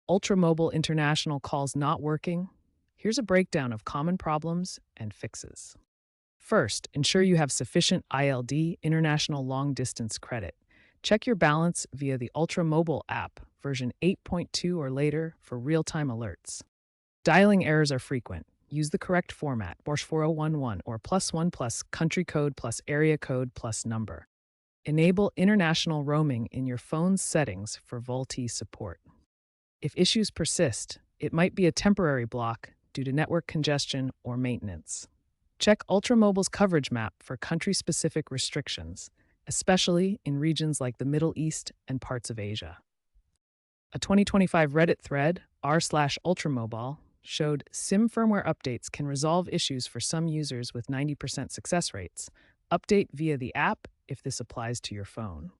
Ultra Mobile International calls not working? Here's a breakdown of common problems and fixes. First, ensure you have sufficient ILD, International Long Distance Credit. Check your balance via the Ultra Mobile app, version 8.2 or later, for real time alerts. Dialing errors are frequent. Use the correct format, Borscht 4011 or +1 plus country code plus area code plus number. Enable international roaming in your phone's settings for VoLTE support. If issues persist, it might be a temporary block due to network congestion or maintenance. Check Ultramobile's coverage map for country-specific restrictions, especially in regions like the Middle East and parts of Asia. A 2025 Reddit thread, r/ultramobile, showed SIM firmware updates can resolve issues for some users with 90% success rates. Update via the app if this applies to your phone.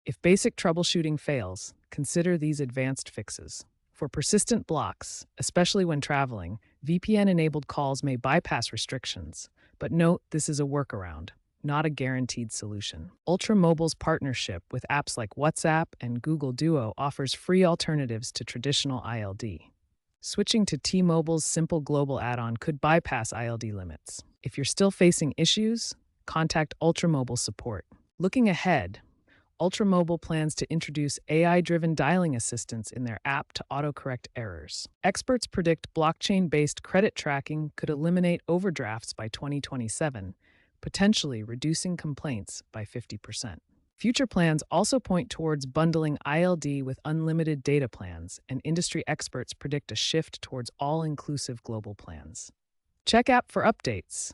If basic troubleshooting fails, consider these advanced fixes. For persistent blocks, especially when traveling, VPN-enabled calls may bypass restrictions, but note this is a workaround, not a guaranteed solution. Ultramobile's partnership with apps like WhatsApp and Google Duo offers free alternatives to traditional ILD. Switching to T-Mobile's Simple Global add-on could bypass ILD limits. If you're still facing issues, contact Ultramobile support. Looking ahead, Ultramobile plans to introduce AI-driven dialing assistance in their app to autocorrect errors. Experts predict blockchain-based credit tracking could eliminate overdrafts by 2027, potentially reducing complaints by 50%. Future plans also point towards bundling ILD with unlimited data plans, and industry experts predict a shift towards all-inclusive global plans. Check app for updates.